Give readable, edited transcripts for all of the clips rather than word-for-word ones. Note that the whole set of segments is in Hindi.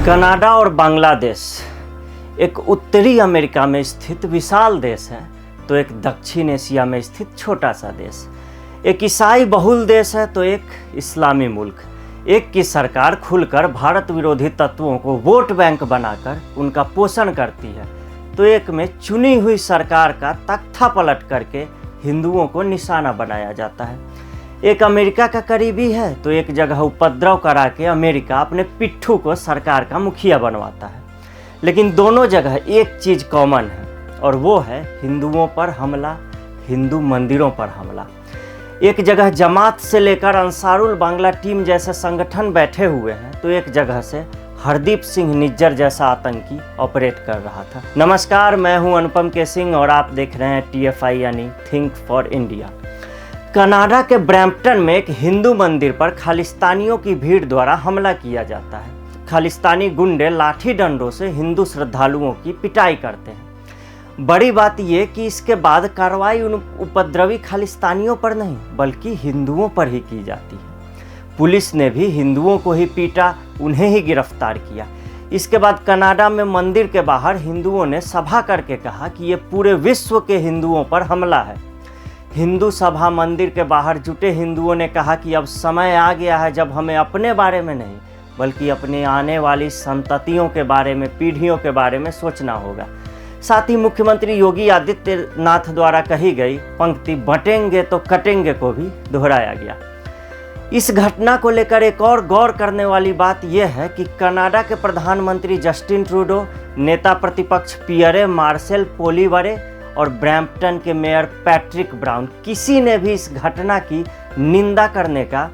कनाडा और बांग्लादेश एक उत्तरी अमेरिका में स्थित विशाल देश है, तो एक दक्षिण एशिया में स्थित छोटा सा देश। एक ईसाई बहुल देश है, तो एक इस्लामी मुल्क। एक की सरकार खुलकर भारत विरोधी तत्वों को वोट बैंक बनाकर उनका पोषण करती है, तो एक में चुनी हुई सरकार का तख्ता पलट करके हिंदुओं को निशाना बनाया जाता है। एक अमेरिका का करीबी है, तो एक जगह उपद्रव करा के अमेरिका अपने पिट्ठू को सरकार का मुखिया बनवाता है। लेकिन दोनों जगह एक चीज़ कॉमन है, और वो है हिंदुओं पर हमला, हिंदू मंदिरों पर हमला। एक जगह जमात से लेकर अंसारुल बांग्ला टीम जैसे संगठन बैठे हुए हैं, तो एक जगह से हरदीप सिंह निज्जर जैसा आतंकी ऑपरेट कर रहा था। नमस्कार, मैं हूं अनुपम के सिंह और आप देख रहे हैं TFI यानी थिंक फॉर इंडिया। कनाडा के ब्रैम्पटन में एक हिंदू मंदिर पर खालिस्तानियों की भीड़ द्वारा हमला किया जाता है। खालिस्तानी गुंडे लाठी डंडों से हिंदू श्रद्धालुओं की पिटाई करते हैं। बड़ी बात यह कि इसके बाद कार्रवाई उन उपद्रवी खालिस्तानियों पर नहीं बल्कि हिंदुओं पर ही की जाती है। पुलिस ने भी हिंदुओं को ही पीटा, उन्हें ही गिरफ्तार किया। इसके बाद कनाडा में मंदिर के बाहर हिंदुओं ने सभा करके कहा कि ये पूरे विश्व के हिंदुओं पर हमला है। हिंदू सभा मंदिर के बाहर जुटे हिंदुओं ने कहा कि अब समय आ गया है जब हमें अपने बारे में नहीं बल्कि अपने आने वाली संततियों के बारे में, पीढ़ियों के बारे में सोचना होगा। साथ ही मुख्यमंत्री योगी आदित्यनाथ द्वारा कही गई पंक्ति बटेंगे तो कटेंगे को भी दोहराया गया। इस घटना को लेकर एक और गौर करने वाली बात यह है कि कनाडा के प्रधानमंत्री जस्टिन ट्रूडो, नेता प्रतिपक्ष पियरे मार्सेल पोलिवरे और ब्रैम्पटन के मेयर पैट्रिक ब्राउन, किसी ने भी इस घटना की निंदा करने का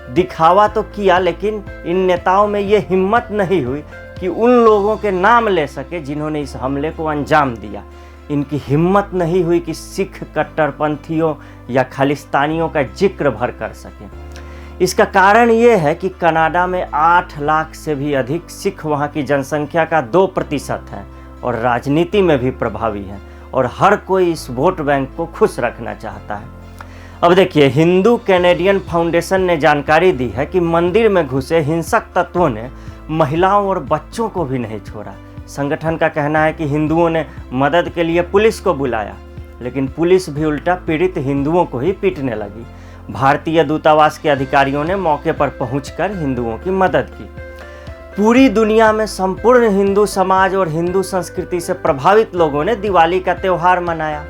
दिखावा तो किया, लेकिन इन नेताओं में ये हिम्मत नहीं हुई कि उन लोगों के नाम ले सके जिन्होंने इस हमले को अंजाम दिया। इनकी हिम्मत नहीं हुई कि सिख कट्टरपंथियों या खालिस्तानियों का जिक्र भर कर सकें। इसका कारण ये है कि कनाडा में 8 लाख से भी अधिक सिख वहाँ की जनसंख्या का 2% है और राजनीति में भी प्रभावी है, और हर कोई इस वोट बैंक को खुश रखना चाहता है। अब देखिए, हिंदू कैनेडियन फाउंडेशन ने जानकारी दी है कि मंदिर में घुसे हिंसक तत्वों ने महिलाओं और बच्चों को भी नहीं छोड़ा। संगठन का कहना है कि हिंदुओं ने मदद के लिए पुलिस को बुलाया, लेकिन पुलिस भी उल्टा पीड़ित हिंदुओं को ही पीटने लगी। भारतीय दूतावास के अधिकारियों ने मौके पर पहुंचकर हिंदुओं की मदद की। पूरी दुनिया में संपूर्ण हिंदू समाज और हिंदू संस्कृति से प्रभावित लोगों ने दिवाली का त्यौहार मनाया।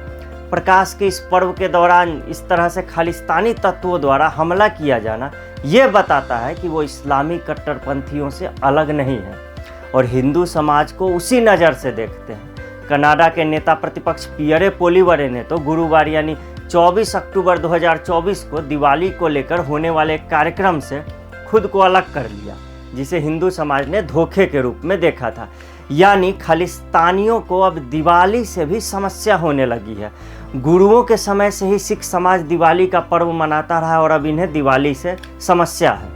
प्रकाश के इस पर्व के दौरान इस तरह से खालिस्तानी तत्वों द्वारा हमला किया जाना ये बताता है कि वो इस्लामी कट्टरपंथियों से अलग नहीं है और हिंदू समाज को उसी नज़र से देखते हैं। कनाडा के नेता प्रतिपक्ष पियरे पोलिवरे ने तो गुरुवार यानी 24 अक्टूबर 2024 को दिवाली को लेकर होने वाले कार्यक्रम से खुद को अलग कर लिया, जिसे हिंदू समाज ने धोखे के रूप में देखा था। यानी खालिस्तानियों को अब दिवाली से भी समस्या होने लगी है। गुरुओं के समय से ही सिख समाज दिवाली का पर्व मनाता रहा और अब इन्हें दिवाली से समस्या है।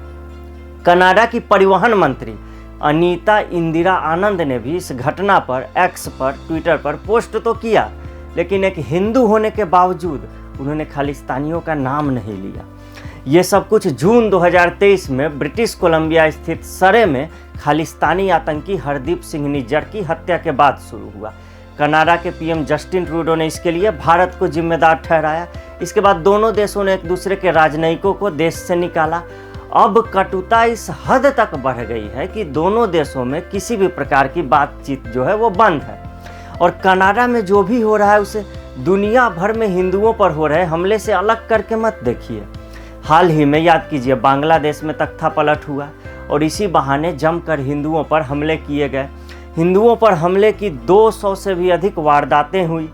कनाडा की परिवहन मंत्री अनीता इंदिरा आनंद ने भी इस घटना पर एक्स पर, ट्विटर पर पोस्ट तो किया, लेकिन एक हिंदू होने के बावजूद उन्होंने खालिस्तानियों का नाम नहीं लिया। ये सब कुछ जून 2023 में ब्रिटिश कोलंबिया स्थित सरे में खालिस्तानी आतंकी हरदीप सिंह निज्जर की हत्या के बाद शुरू हुआ। कनाडा के PM जस्टिन ट्रूडो ने इसके लिए भारत को जिम्मेदार ठहराया। इसके बाद दोनों देशों ने एक दूसरे के राजनयिकों को देश से निकाला। अब कटुता इस हद तक बढ़ गई है कि दोनों देशों में किसी भी प्रकार की बातचीत जो है वो बंद है, और कनाडा में जो भी हो रहा है उसे दुनिया भर में हिंदुओं पर हो रहे हमले से अलग करके मत देखिए। हाल ही में याद कीजिए, बांग्लादेश में तख्ता पलट हुआ और इसी बहाने जमकर हिंदुओं पर हमले किए गए। हिंदुओं पर हमले की 200 से भी अधिक वारदातें हुई।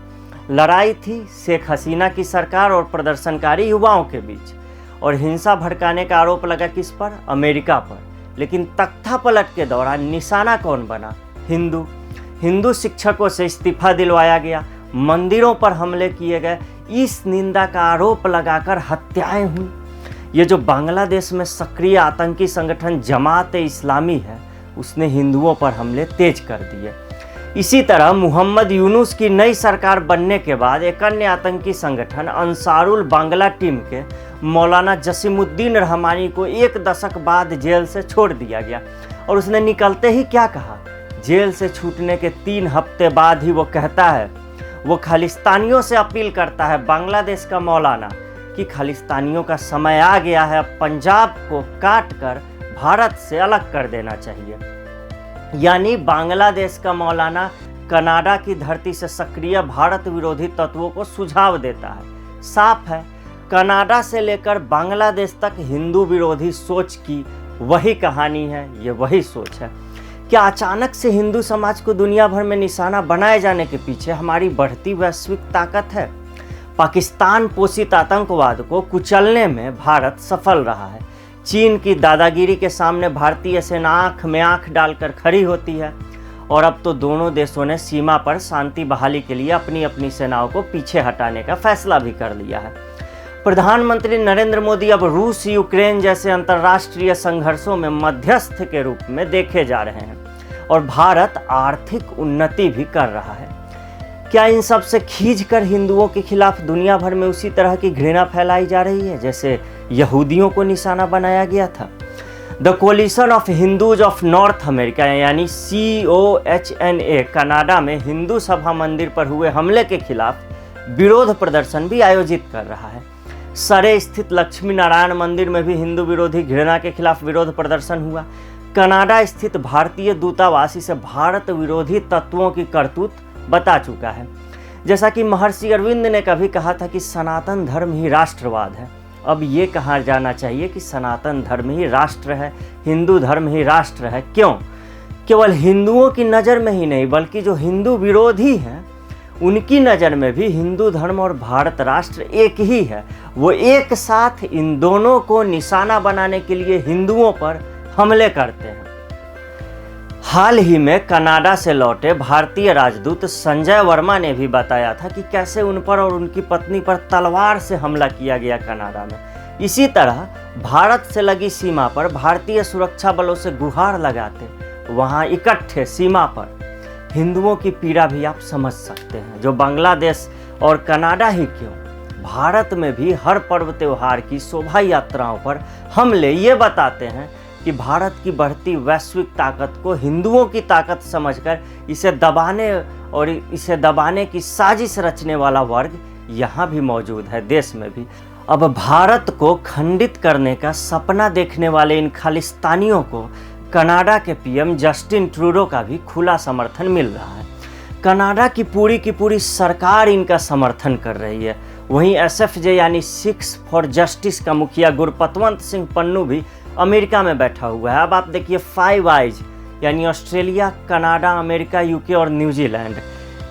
लड़ाई थी शेख हसीना की सरकार और प्रदर्शनकारी युवाओं के बीच, और हिंसा भड़काने का आरोप लगा किस पर? अमेरिका पर। लेकिन तख्ता पलट के दौरान निशाना कौन बना? हिंदू शिक्षकों से इस्तीफा दिलवाया गया, मंदिरों पर हमले किए गए, इस निंदा का आरोप लगाकर हत्याएं हुई। ये जो बांग्लादेश में सक्रिय आतंकी संगठन जमात इस्लामी है, उसने हिंदुओं पर हमले तेज कर दिए। इसी तरह मोहम्मद यूनुस की नई सरकार बनने के बाद एक अन्य आतंकी संगठन अंसारुल बांग्ला टीम के मौलाना जसीमुद्दीन रहमानी को 1 दशक बाद जेल से छोड़ दिया गया। और उसने निकलते ही क्या कहा, जेल से छूटने के 3 हफ्ते बाद ही वो कहता है, वो खालिस्तानियों से अपील करता है, बांग्लादेश का मौलाना, कि खालिस्तानियों का समय आ गया है, अब पंजाब को काट कर भारत से अलग कर देना चाहिए। यानी बांग्लादेश का मौलाना कनाडा की धरती से सक्रिय भारत विरोधी तत्वों को सुझाव देता है। साफ है, कनाडा से लेकर बांग्लादेश तक हिंदू विरोधी सोच की वही कहानी है, ये वही सोच है। क्या अचानक से हिंदू समाज को दुनिया भर में निशाना बनाए जाने के पीछे हमारी बढ़ती वैश्विक ताकत है? पाकिस्तान पोषित आतंकवाद को कुचलने में भारत सफल रहा है। चीन की दादागिरी के सामने भारतीय सेना आंख में आंख डालकर खड़ी होती है और अब तो दोनों देशों ने सीमा पर शांति बहाली के लिए अपनी अपनी सेनाओं को पीछे हटाने का फैसला भी कर लिया है। प्रधानमंत्री नरेंद्र मोदी अब रूस यूक्रेन जैसे अंतर्राष्ट्रीय संघर्षों में मध्यस्थ के रूप में देखे जा रहे हैं और भारत आर्थिक उन्नति भी कर रहा है। क्या इन सब से खींचकर हिंदुओं के खिलाफ दुनिया भर में उसी तरह की घृणा फैलाई जा रही है जैसे यहूदियों को निशाना बनाया गया था? The collision of Hindus of north America यानी COHNA कनाडा में हिंदू सभा मंदिर पर हुए हमले के खिलाफ विरोध प्रदर्शन भी आयोजित कर रहा है। सरे स्थित लक्ष्मी नारायण मंदिर में भी हिंदू विरोधी घृणा के खिलाफ विरोध प्रदर्शन हुआ। कनाडा स्थित भारतीय दूतावास इसे भारत विरोधी तत्वों की करतूत बता चुका है। जैसा कि महर्षि अरविंद ने कभी कहा था कि सनातन धर्म ही राष्ट्रवाद है, अब ये कहा जाना चाहिए कि सनातन धर्म ही राष्ट्र है, हिंदू धर्म ही राष्ट्र है। क्यों? केवल हिंदुओं की नज़र में ही नहीं बल्कि जो हिंदू विरोधी हैं उनकी नज़र में भी हिंदू धर्म और भारत राष्ट्र एक ही है। वो एक साथ इन दोनों को निशाना बनाने के लिए हिंदुओं पर हमले करते हैं। हाल ही में कनाडा से लौटे भारतीय राजदूत संजय वर्मा ने भी बताया था कि कैसे उन पर और उनकी पत्नी पर तलवार से हमला किया गया कनाडा में। इसी तरह भारत से लगी सीमा पर भारतीय सुरक्षा बलों से गुहार लगाते वहां इकट्ठे सीमा पर हिंदुओं की पीड़ा भी आप समझ सकते हैं। जो बांग्लादेश और कनाडा ही क्यों, भारत में भी हर पर्व त्योहार की शोभा यात्राओं पर हमले ये बताते हैं कि भारत की बढ़ती वैश्विक ताकत को हिंदुओं की ताकत समझकर इसे दबाने की साजिश रचने वाला वर्ग यहाँ भी मौजूद है, देश में भी। अब भारत को खंडित करने का सपना देखने वाले इन खालिस्तानियों को कनाडा के PM जस्टिन ट्रूडो का भी खुला समर्थन मिल रहा है। कनाडा की पूरी सरकार इनका समर्थन कर रही है। वहीं SFJ यानी सिक्स फॉर जस्टिस का मुखिया गुरपतवंत सिंह पन्नू भी अमेरिका में बैठा हुआ है। अब आप देखिए 5 आइज यानी ऑस्ट्रेलिया, कनाडा, अमेरिका, UK और न्यूजीलैंड,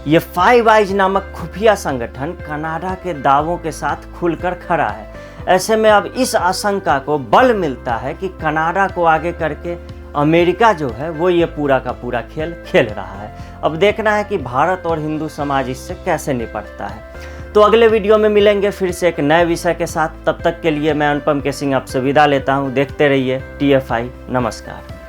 ये 5 आइज नामक खुफिया संगठन कनाडा के दावों के साथ खुलकर खड़ा है। ऐसे में अब इस आशंका को बल मिलता है कि कनाडा को आगे करके अमेरिका जो है वो ये पूरा का पूरा खेल खेल रहा है। अब देखना है कि भारत और हिंदू समाज इससे कैसे निपटता है। तो अगले वीडियो में मिलेंगे फिर से एक नए विषय के साथ। तब तक के लिए मैं अनुपम के सिंह आपसे विदा लेता हूँ। देखते रहिए TFI। नमस्कार।